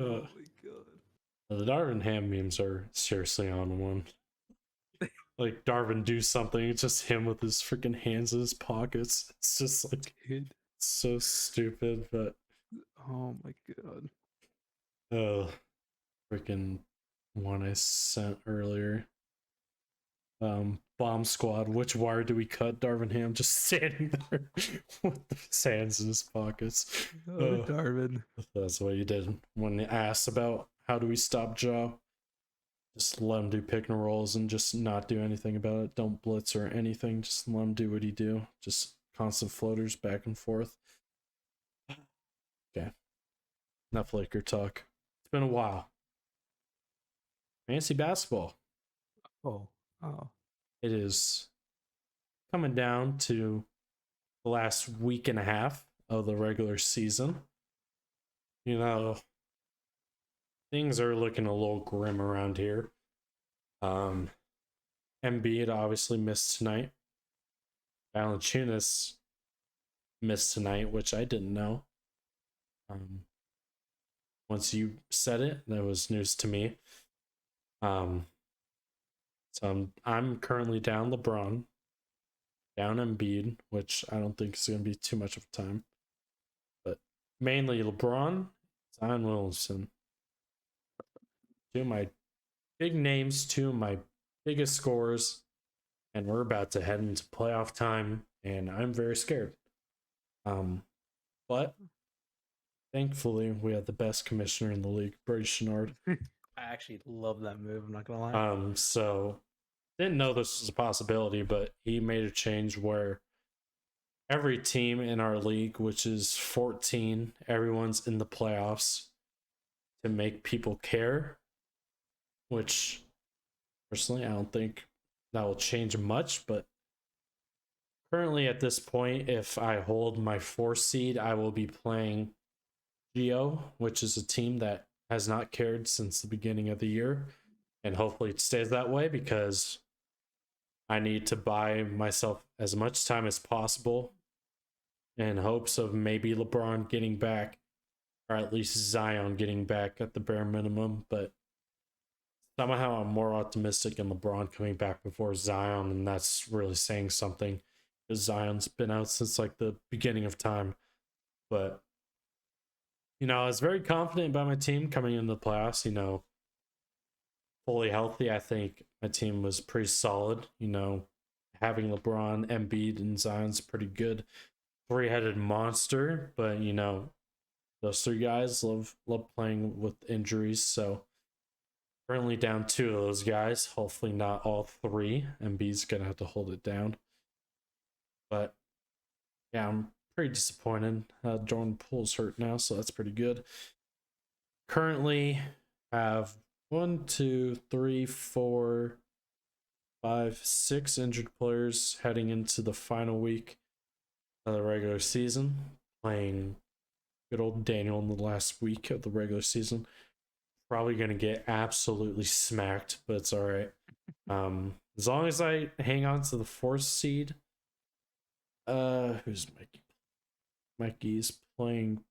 oh my god, the Darvin Ham memes are seriously on one. Like Darvin do something, it's just him with his freaking hands in his pockets. It's just like dude. so stupid, but Oh my god. Freaking one I sent earlier. Bomb Squad, which wire do we cut? Darvin Ham just standing there with his hands in his pockets. Darvin. That's what you did when they asked about how do we stop Ja. Just let him do pick and rolls and just not do anything about it. Don't blitz or anything. Just let him do what he do. Just constant floaters back and forth. Okay. Enough Laker talk. It's been a while. Fantasy basketball. Oh. It is coming down to the last week and a half of the regular season. You know, things are looking a little grim around here. Embiid obviously missed tonight. Valanciunas missed tonight, which I didn't know. Once you said it, that was news to me. So I'm currently down LeBron, down Embiid, which I don't think is going to be too much of a time. But mainly LeBron, Zion Williamson. Two of my big names, two of my biggest scorers, and we're about to head into playoff time, and I'm very scared. But thankfully, we have the best commissioner in the league, Brady Chenard. I actually love that move. I'm not gonna lie. So didn't know this was a possibility, but he made a change where every team in our league, which is 14, everyone's in the playoffs to make people care, which personally I don't think that will change much, but currently at this point, if I hold my 4 seed, I will be playing Geo, which is a team that has not cared since the beginning of the year, and hopefully it stays that way because I need to buy myself as much time as possible in hopes of maybe LeBron getting back, or at least Zion getting back at the bare minimum. But somehow I'm more optimistic in LeBron coming back before Zion, and that's really saying something because Zion's been out since like the beginning of time. But I was very confident about my team coming into the playoffs. Fully healthy, I think my team was pretty solid. Having LeBron, Embiid, and Zion's pretty good. 3-headed monster, but those 3 guys love playing with injuries. So currently down 2 of those guys. Hopefully not all 3. Embiid's gonna have to hold it down. But yeah, I'm pretty disappointed. Jordan Poole's hurt now, so that's pretty good. Currently have 1, 2, 3, 4, 5, 6 injured players heading into the final week of the regular season, playing good old Daniel in the last week of the regular season. Probably going to get absolutely smacked, but it's all right. as long as I hang on to the 4th seed. Who's Mikey? Mikey's playing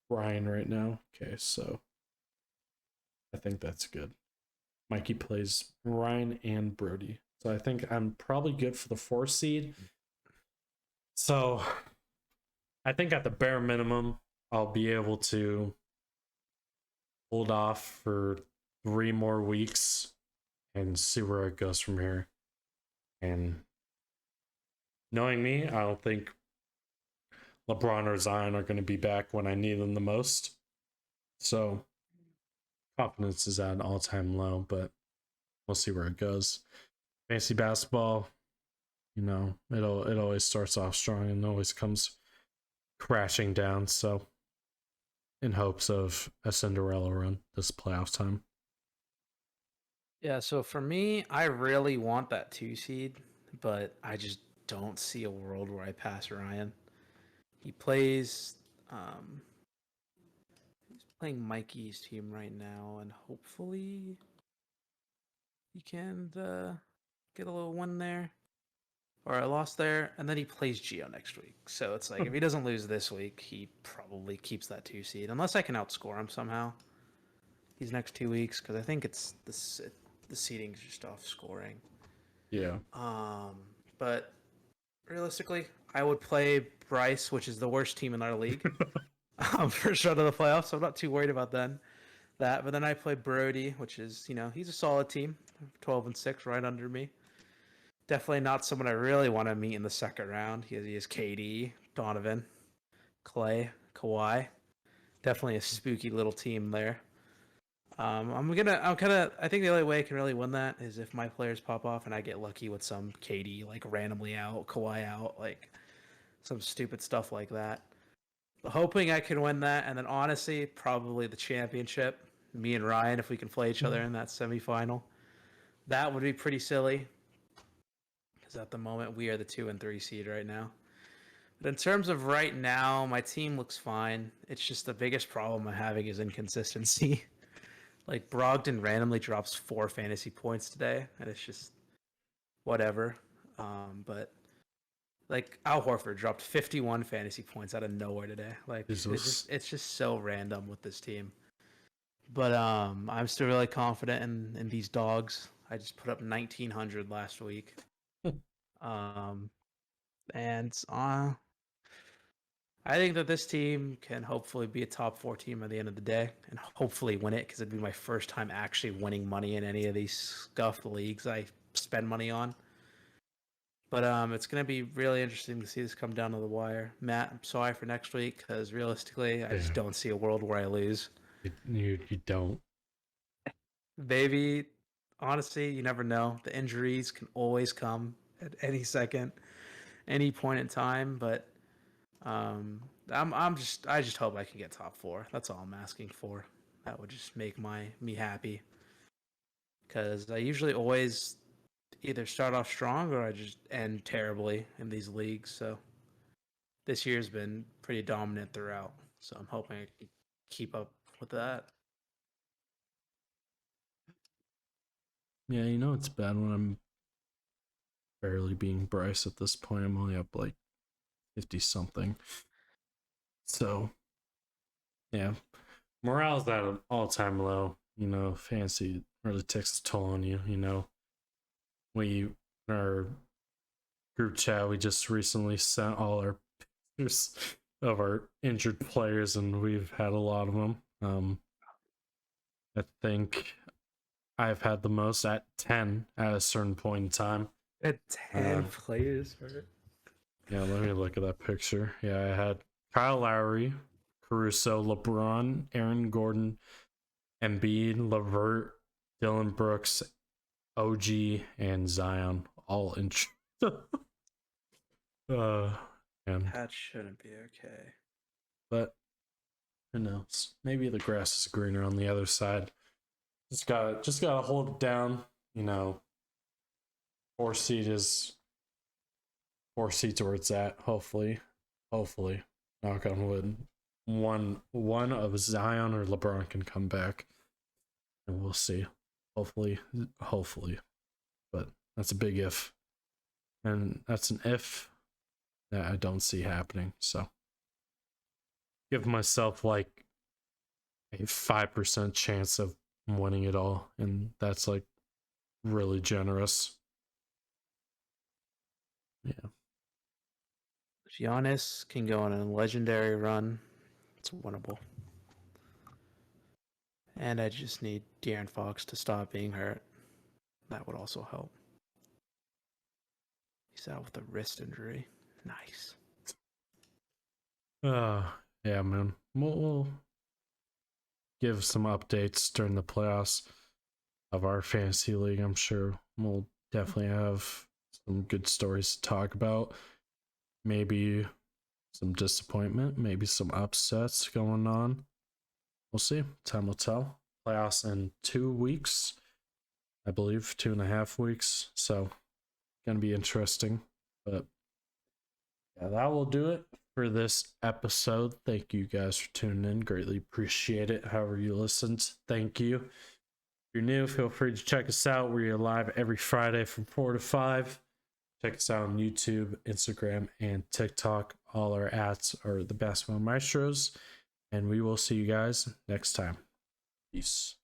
Brian right now. Okay, so I think that's good. Mikey plays Ryan and Brody. So I think I'm probably good for the 4th seed. So I think at the bare minimum, I'll be able to hold off for 3 more weeks and see where it goes from here. And knowing me, I don't think LeBron or Zion are going to be back when I need them the most. So confidence is at an all-time low, but we'll see where it goes. Fantasy basketball, you know, it always starts off strong and always comes crashing down. So in hopes of a Cinderella run this playoff time. Yeah, so for me, I really want that 2 seed, but I just don't see a world where I pass Ryan. He plays he's playing Mikey's team right now, and hopefully he can get a little win there. Or a loss there, and then he plays Geo next week. So it's like if he doesn't lose this week, he probably keeps that 2 seed, unless I can outscore him somehow these next 2 weeks, because I think it's the seeding's just off scoring. Yeah. But realistically, I would play Bryce, which is the worst team in our league, first round of the playoffs. So I'm not too worried about that. But then I play Brody, which is, you know, he's a solid team, 12-6, right under me. Definitely not someone I really want to meet in the second round. He has KD, Donovan, Clay, Kawhi. Definitely a spooky little team there. I think the only way I can really win that is if my players pop off and I get lucky with some KD, like randomly out, Kawhi out, like some stupid stuff like that. But hoping I can win that, and then honestly, probably the championship. Me and Ryan, if we can play each other in that semifinal, that would be pretty silly. Because at the moment we are the 2 and 3 seed right now. But in terms of right now, my team looks fine. It's just the biggest problem I'm having is inconsistency. Like Brogdon randomly drops 4 fantasy points today, and it's just whatever. But like Al Horford dropped 51 fantasy points out of nowhere today. Like it's just so random with this team. But I'm still really confident in these dogs. I just put up 1900 last week. And I think that this team can hopefully be a top 4 team at the end of the day, and hopefully win it, because it'd be my first time actually winning money in any of these scuffed leagues I spend money on. But it's gonna be really interesting to see this come down to the wire. Matt, I'm sorry for next week, because realistically, I just don't see a world where I lose. You don't. Baby, honestly, you never know. The injuries can always come at any second, any point in time. But I just hope I can get top 4. That's all I'm asking for. That would just make me happy. Because I usually always either start off strong or I just end terribly in these leagues. So this year's been pretty dominant throughout. So I'm hoping I can keep up with that. Yeah, you know it's bad when I'm barely being Bryce at this point. I'm only up like 50 something. So yeah, morale's at an all-time low. You know, fantasy really takes a toll on you. You know, in our group chat, we just recently sent all our pictures of our injured players, and we've had a lot of them. I think I've had the most at 10 at a certain point in time. At 10 players, right? Yeah, let me look at that picture. Yeah, I had Kyle Lowry, Caruso, LeBron, Aaron Gordon, Embiid, LeVert, Dylan Brooks, OG, and Zion all injured. And That shouldn't be okay. but who knows? Maybe the grass is greener on the other side. Just gotta hold it down. You know, 4 seeds where it's at. Hopefully, knock on wood. One of Zion or LeBron can come back, and we'll see. Hopefully, but That's a big if. And that's an if that I don't see happening. So give myself like a 5% chance of winning it all. And that's like really generous. Yeah. If Giannis can go on a legendary run, it's winnable. And I just need De'Aaron Fox to stop being hurt. That would also help. He's out with a wrist injury. Nice. Yeah, man. We'll give some updates during the playoffs of our fantasy league. I'm sure we'll definitely have some good stories to talk about. Maybe some disappointment, maybe some upsets going on. We'll see. Time will tell. Playoffs in 2 weeks, I believe, 2.5 weeks. So, gonna be interesting. But yeah, that will do it for this episode. Thank you guys for tuning in. Greatly appreciate it. However you listened, thank you. If you're new, feel free to check us out. We're live every Friday from 4 to 5. Check us out on YouTube, Instagram, and TikTok. All our ads are the Basketball Maestros. And we will see you guys next time. Peace.